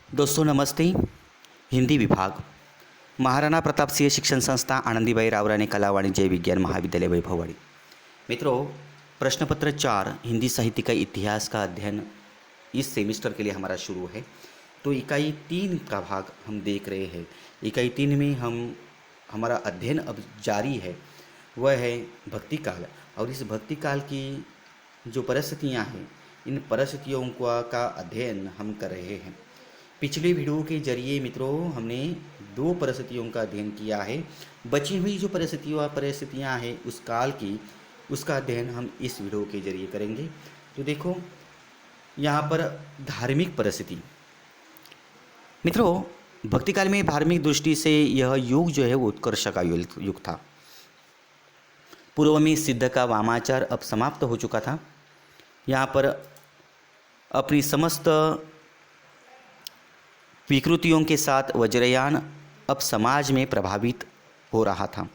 दोस्तों नमस्ते। हिंदी विभाग महाराणा प्रताप सिंह शिक्षण संस्था आनंदीबाई रावराणे कला वाणिज्य विज्ञान महाविद्यालय वैभववाड़ी। मित्रों, प्रश्न पत्र 4 हिंदी साहित्य का इतिहास का अध्ययन इस सेमेस्टर के लिए हमारा शुरू है। तो इकाई 3 का भाग हम देख रहे हैं। इकाई 3 में हमारा अध्ययन अब जारी है, वह है भक्ति काल। और इस भक्ति काल की जो परिस्थितियाँ हैं, इन परिस्थितियों का अध्ययन हम कर रहे हैं। पिछले वीडियो के जरिए मित्रों हमने 2 परिस्थितियों का अध्ययन किया है। बची हुई जो परिस्थितियाँ हैं उस काल की, उसका अध्ययन हम इस वीडियो के जरिए करेंगे। तो देखो यहाँ पर धार्मिक परिस्थिति। मित्रों, भक्ति काल में धार्मिक दृष्टि से यह युग जो है वो उत्कर्ष का युग था। पूर्व में सिद्ध का वामाचार अब समाप्त हो चुका था। यहाँ पर अपनी समस्त विकृतियों के साथ वज्रयान अब समाज में प्रभावित हो रहा था।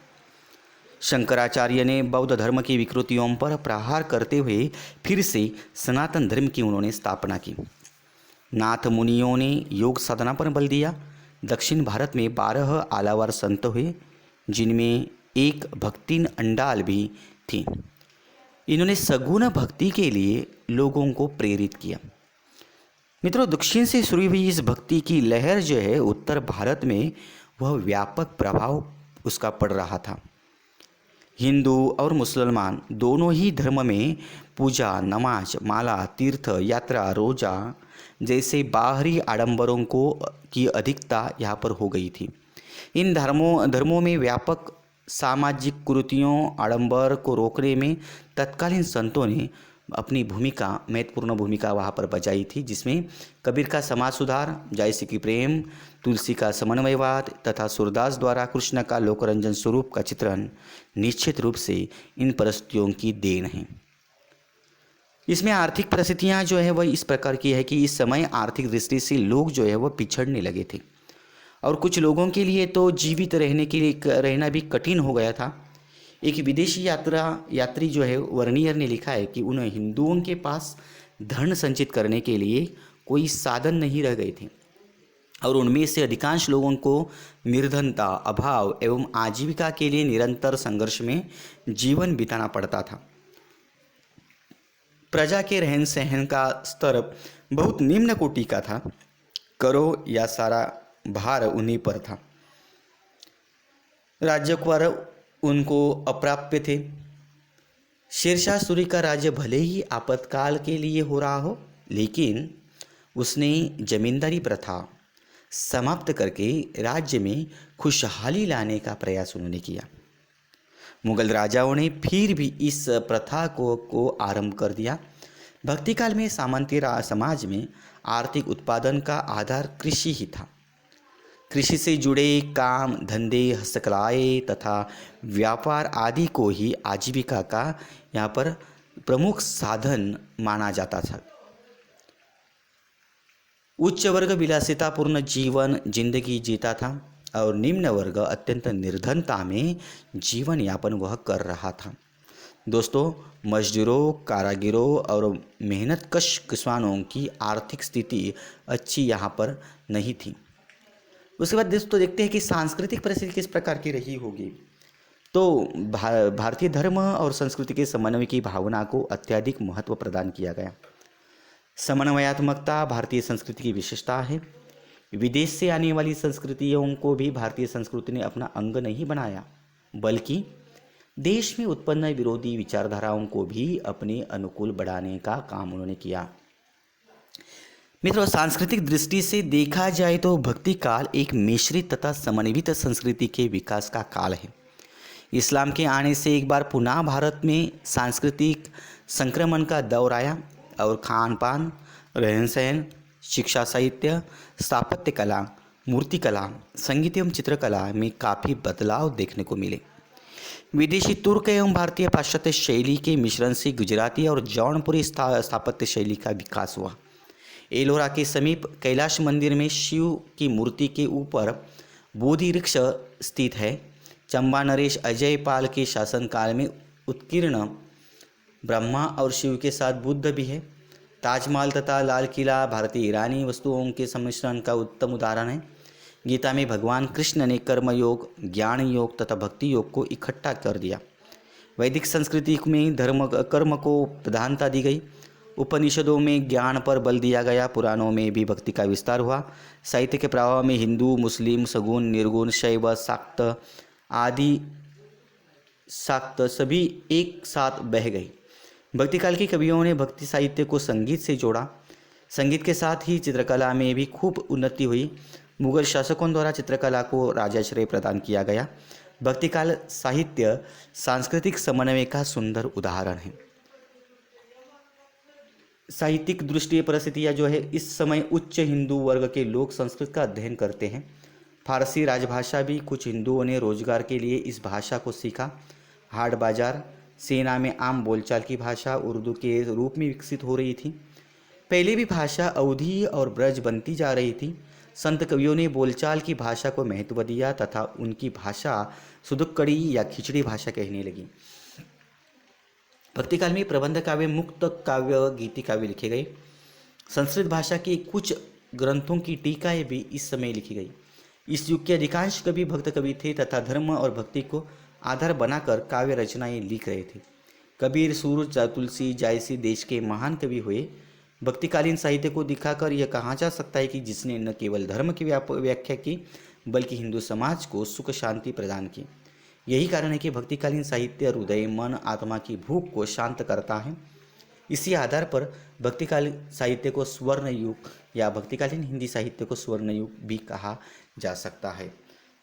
शंकराचार्य ने बौद्ध धर्म की विकृतियों पर प्रहार करते हुए फिर से सनातन धर्म की उन्होंने स्थापना की। नाथ मुनियों ने योग साधना पर बल दिया। दक्षिण भारत में 12 आलावार संत हुए, जिनमें एक भक्तिन अंडाल भी थी। इन्होंने सगुण भक्ति के लिए लोगों को प्रेरित किया। मित्रों, दक्षिण से शुरू हुई इस भक्ति की लहर जो है उत्तर भारत में वह व्यापक प्रभाव उसका पड़ रहा था। हिंदू और मुसलमान दोनों ही धर्म में पूजा, नमाज, माला, तीर्थ यात्रा, रोजा जैसे बाहरी आडंबरों की अधिकता यहाँ पर हो गई थी। इन धर्मों में व्यापक सामाजिक कुरीतियों, आडंबर को रोकने में तत्कालीन संतों ने अपनी महत्वपूर्ण भूमिका वहाँ पर बजाई थी, जिसमें कबीर का समाज सुधार, जायसी की प्रेम, तुलसी का समन्वयवाद तथा सूरदास द्वारा कृष्ण का लोकरंजन स्वरूप का चित्रण निश्चित रूप से इन परिस्थितियों की देन है। इसमें आर्थिक परिस्थितियाँ जो है वह इस प्रकार की है कि इस समय आर्थिक दृष्टि से लोग जो है वह पिछड़ने लगे थे और कुछ लोगों के लिए तो जीवित रहना भी कठिन हो गया था। एक विदेशी यात्री जो है वर्नियर ने लिखा है कि उन हिंदुओं के पास धन संचित करने के लिए कोई साधन नहीं रह गए थे और उनमें से अधिकांश लोगों को निर्धनता, अभाव एवं आजीविका के लिए निरंतर संघर्ष में जीवन बिताना पड़ता था। प्रजा के रहन सहन का स्तर बहुत निम्न कोटि का था। करो या सारा भार उन्हीं पर था। राज्यकर उनको अप्राप्य थे। शेरशाह सूरी का राज्य भले ही आपातकाल के लिए हो रहा हो, लेकिन उसने जमींदारी प्रथा समाप्त करके राज्य में खुशहाली लाने का प्रयास उन्होंने किया। मुगल राजाओं ने फिर भी इस प्रथा को आरंभ कर दिया। भक्ति काल में सामंती समाज में आर्थिक उत्पादन का आधार कृषि ही था। कृषि से जुड़े काम धंधे, हस्तकलाएँ तथा व्यापार आदि को ही आजीविका का यहाँ पर प्रमुख साधन माना जाता था। उच्च वर्ग विलासितापूर्ण जिंदगी जीता था और निम्न वर्ग अत्यंत निर्धनता में जीवन यापन वह कर रहा था। दोस्तों, मजदूरों, कारागिरों और मेहनतकश किसानों की आर्थिक स्थिति अच्छी यहाँ पर नहीं थी। उसके बाद दोस्तों देखते हैं कि सांस्कृतिक परिस्थिति किस प्रकार की रही होगी। तो भारतीय धर्म और संस्कृति के समन्वय की भावना को अत्यधिक महत्व प्रदान किया गया। समन्वयात्मकता भारतीय संस्कृति की विशेषता है। विदेश से आने वाली संस्कृतियों को भी भारतीय संस्कृति ने अपना अंग नहीं बनाया, बल्कि देश में उत्पन्न विरोधी विचारधाराओं को भी अपने अनुकूल बढ़ाने का काम उन्होंने किया। मित्रों, सांस्कृतिक दृष्टि से देखा जाए तो भक्ति काल एक मिश्रित तथा समन्वित संस्कृति के विकास का काल है। इस्लाम के आने से एक बार पुनः भारत में सांस्कृतिक संक्रमण का दौर आया और खान पान, रहन सहन, शिक्षा, साहित्य, स्थापत्य कला, मूर्तिकला, संगीत एवं चित्रकला में काफ़ी बदलाव देखने को मिले। विदेशी तुर्क एवं भारतीय पाश्चात्य शैली के मिश्रण से गुजराती और जौनपुरी स्थापत्य शैली का विकास हुआ। एलोरा के समीप कैलाश मंदिर में शिव की मूर्ति के ऊपर बोधि वृक्ष स्थित है। चंबा नरेश अजयपाल के शासनकाल में उत्कीर्ण ब्रह्मा और शिव के साथ बुद्ध भी है। ताजमहल तथा लाल किला भारतीय ईरानी वस्तुओं के सम्मिश्रण का उत्तम उदाहरण है। गीता में भगवान कृष्ण ने कर्म योग, ज्ञान योग तथा भक्ति योग को इकट्ठा कर दिया। वैदिक संस्कृति में धर्म कर्म को प्रधानता दी गई। उपनिषदों में ज्ञान पर बल दिया गया। पुराणों में भी भक्ति का विस्तार हुआ। साहित्य के प्रभाव में हिंदू, मुस्लिम, सगुण, निर्गुण, शैव, शाक्त सभी एक साथ बह गई। भक्तिकाल के कवियों ने भक्ति साहित्य को संगीत से जोड़ा। संगीत के साथ ही चित्रकला में भी खूब उन्नति हुई। मुगल शासकों द्वारा चित्रकला को राजाश्रय प्रदान किया गया। भक्तिकाल साहित्य सांस्कृतिक समन्वय का सुंदर उदाहरण है। साहित्यिक दृष्टि परिस्थितियाँ जो है, इस समय उच्च हिंदू वर्ग के लोग संस्कृत का अध्ययन करते हैं। फारसी राजभाषा भी कुछ हिंदुओं ने रोजगार के लिए इस भाषा को सीखा। हाट बाजार, सेना में आम बोलचाल की भाषा उर्दू के रूप में विकसित हो रही थी। पहले भी भाषा अवधी और ब्रज बनती जा रही थी। संत कवियों ने बोलचाल की भाषा को महत्व दिया तथा उनकी भाषा सुदुक्कड़ी या खिचड़ी भाषा कहने लगी। भक्तिकाल में प्रबंध काव्य, मुक्त काव्य, गीति काव्य लिखे गए। संस्कृत भाषा के कुछ ग्रंथों की टीकाएं भी इस समय लिखी गई। इस युग के अधिकांश कवि भक्त कवि थे तथा धर्म और भक्ति को आधार बनाकर काव्य रचनाएं लिख रहे थे। कबीर, सूरज, तुलसी जैसे देश के महान कवि हुए। भक्तिकालीन साहित्य को दिखाकर यह कहा जा सकता है कि जिसने न केवल धर्म की व्याख्या की बल्कि हिंदू समाज को सुख शांति प्रदान की। यही कारण है कि भक्तिकालीन साहित्य हृदय, मन, आत्मा की भूख को शांत करता है। इसी आधार पर भक्तिकालीन साहित्य को स्वर्ण युग या भक्तिकालीन हिंदी साहित्य को स्वर्ण युग भी कहा जा सकता है।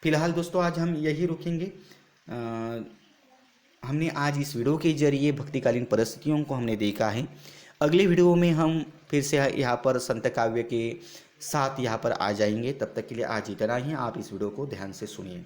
फिलहाल दोस्तों आज हम यही रुकेंगे। हमने आज इस वीडियो के जरिए भक्तिकालीन परिस्थितियों को हमने देखा है। अगले वीडियो में हम फिर से यहाँ पर संत काव्य के साथ यहाँ पर आ जाएंगे। तब तक के लिए आज इतना ही। आप इस वीडियो को ध्यान से सुनिए।